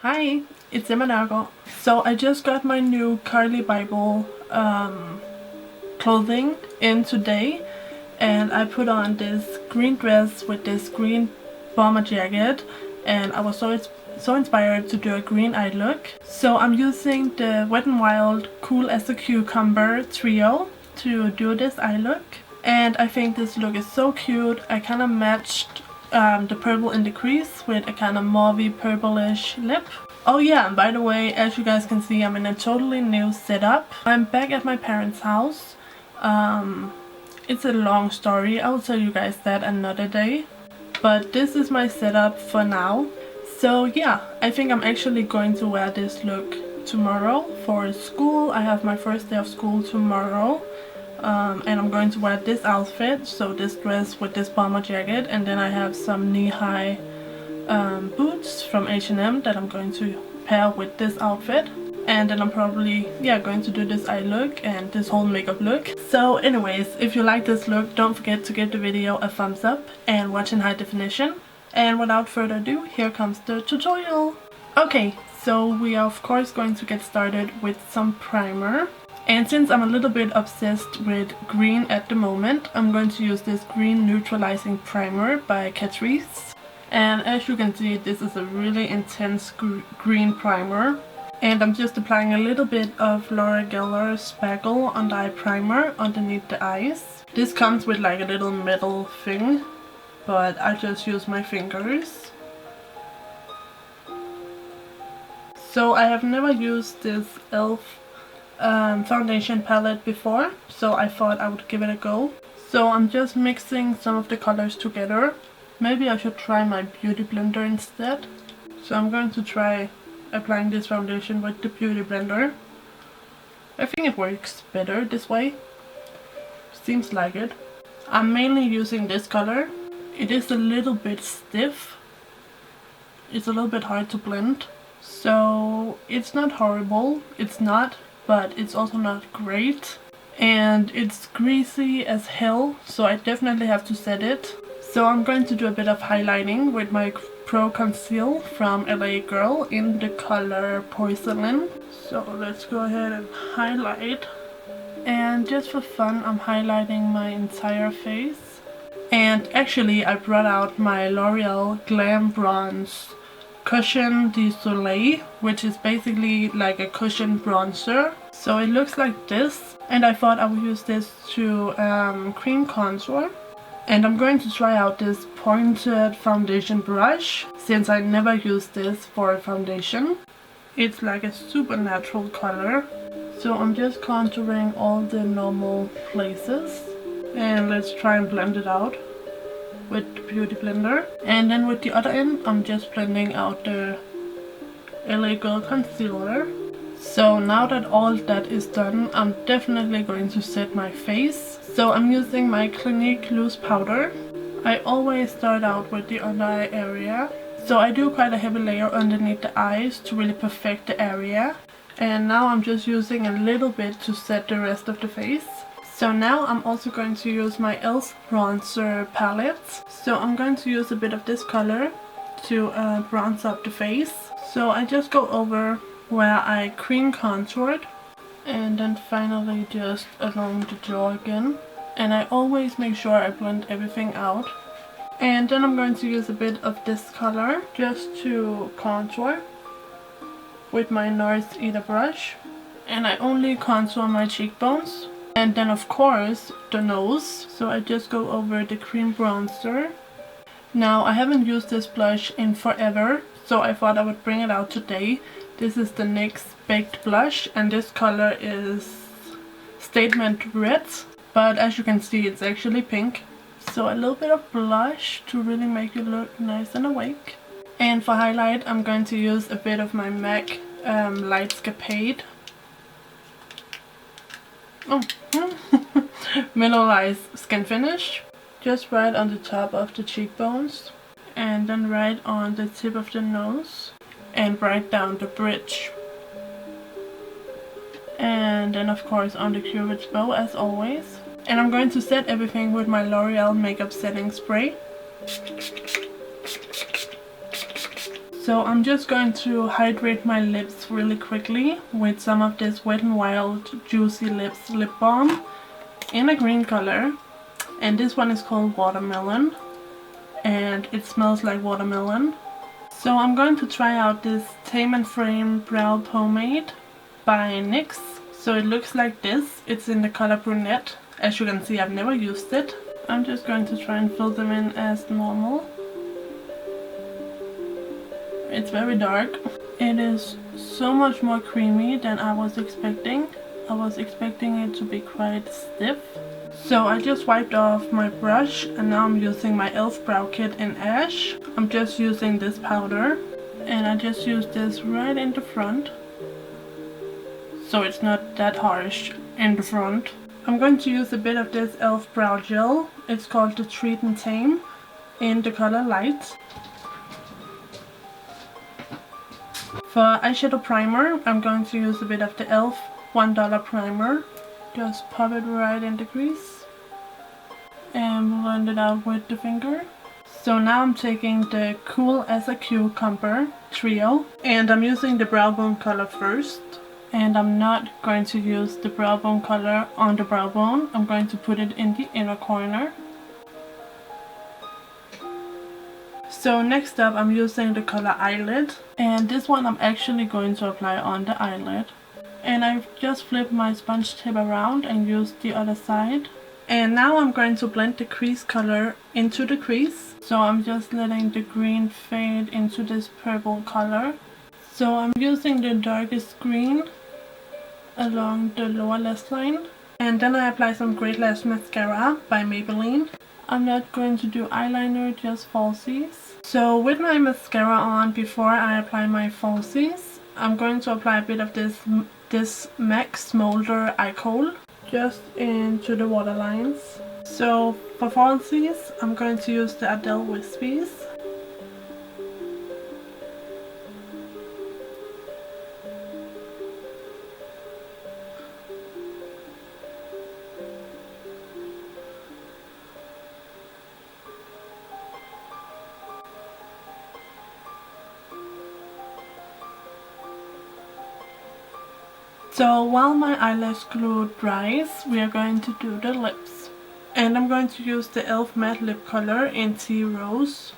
Hi, it's Nørgaard. So I just got my new Carly Bible clothing in today, and I put on this green dress with this green bomber jacket, and I was so inspired to do a green eye look. So I'm using the Wet n Wild Cool as a Cucumber trio to do this eye look, and I think this look is so cute. I kind of matched the purple in the crease with a kind of mauvey purplish lip. Oh yeah, and by the way, as you guys can see, I'm in a totally new setup. I'm back at my parents' house. It's a long story, I will tell you guys that another day. But this is my setup for now. So yeah, I think I'm actually going to wear this look tomorrow for school. I have my first day of school tomorrow. And I'm going to wear this outfit, so this dress with this bomber jacket, and then I have some knee-high boots from H&M that I'm going to pair with this outfit. And then I'm probably, yeah, going to do this eye look and this whole makeup look. So anyways, if you like this look, don't forget to give the video a thumbs up and watch in high definition. And without further ado, here comes the tutorial. Okay, so we are of course going to get started with some primer. And since I'm a little bit obsessed with green at the moment, I'm going to use this green neutralizing primer by Catrice. And as you can see, this is a really intense green primer. And I'm just applying a little bit of Laura Geller's Spackle Undereye primer underneath the eyes. This comes with like a little metal thing, but I just use my fingers. So I have never used this e.l.f. Foundation palette before, so I thought I would give it a go. So I'm just mixing some of the colors together. Maybe I should try my beauty blender instead. So I'm going to try applying this foundation with the beauty blender. I think it works better this way. Seems like it. I'm mainly using this color. It is a little bit stiff. It's a little bit hard to blend. So it's not horrible, it's not, but it's also not great. And it's greasy as hell, so I definitely have to set it. So I'm going to do a bit of highlighting with my Pro Conceal from LA Girl in the color Porcelain. So let's go ahead and highlight. And just for fun, I'm highlighting my entire face. And actually I brought out my L'Oreal Glam Bronze Cushion de Soleil, which is basically like a cushion bronzer. So it looks like this, and I thought I would use this to cream contour. And I'm going to try out this pointed foundation brush, since I never used this for a foundation. It's like a super natural color. So I'm just contouring all the normal places, and let's try and blend it out with the beauty blender. And then with the other end, I'm just blending out the LA Girl concealer. So now that all that is done, I'm definitely going to set my face. So I'm using my Clinique loose powder. I always start out with the under eye area. So I do quite a heavy layer underneath the eyes to really perfect the area. And now I'm just using a little bit to set the rest of the face. So now I'm also going to use my e.l.f. bronzer palette. So I'm going to use a bit of this color to bronze up the face. So I just go over where I cream contoured, and then finally just along the jaw again. And I always make sure I blend everything out. And then I'm going to use a bit of this color just to contour with my NARS brush. And I only contour my cheekbones. And then of course the nose. So I just go over the cream bronzer. Now I haven't used this blush in forever, so I thought I would bring it out today. This is the NYX Baked Blush, and this color is Statement Red, but as you can see it's actually pink. So a little bit of blush to really make you look nice and awake. And for highlight I'm going to use a bit of my MAC Lightscapade. Mineralize Skinfinish. Just right on the top of the cheekbones, and then right on the tip of the nose, and right down the bridge. And then of course on the cupid's bow as always. And I'm going to set everything with my L'Oreal makeup setting spray. So I'm just going to hydrate my lips really quickly with some of this Wet n Wild Juicy Lips lip balm in a green color, and this one is called Watermelon and it smells like watermelon. So I'm going to try out this Tame and Frame Brow Pomade by NYX. So it looks like this. It's in the color Brunette. As you can see, I've never used it. I'm just going to try and fill them in as normal. It's very dark. It is so much more creamy than I was expecting. I was expecting it to be quite stiff. So I just wiped off my brush and now I'm using my e.l.f. brow kit in Ash. I'm just using this powder and I just use this right in the front, so it's not that harsh in the front. I'm going to use a bit of this e.l.f. brow gel. It's called the Treat and Tame in the color Light. For eyeshadow primer, I'm going to use a bit of the e.l.f. $1 primer. Just pop it right in the crease and blend it out with the finger. So now I'm taking the Cool as a Cucumber trio and I'm using the brow bone color first. And I'm not going to use the brow bone color on the brow bone. I'm going to put it in the inner corner. So next up I'm using the color Eyelid, and this one I'm actually going to apply on the eyelid. And I've just flipped my sponge tip around and used the other side. And now I'm going to blend the crease color into the crease. So I'm just letting the green fade into this purple color. So I'm using the darkest green along the lower lash line. And then I apply some Great Lash Mascara by Maybelline. I'm not going to do eyeliner, just falsies. So with my mascara on before I apply my falsies, I'm going to apply a bit of this MAC Smolder Eye Kohl just into the waterlines. So for falsies, I'm going to use the Adele Wispies. So while my eyelash glue dries, we are going to do the lips. And I'm going to use the e.l.f. matte lip color in Tea Rose.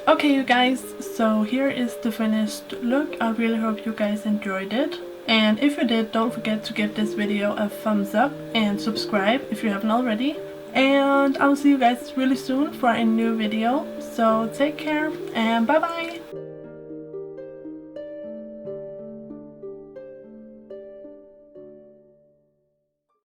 Okay you guys, so here is the finished look. I really hope you guys enjoyed it. And if you did, don't forget to give this video a thumbs up and subscribe if you haven't already. And I'll see you guys really soon for a new video. So take care and bye bye!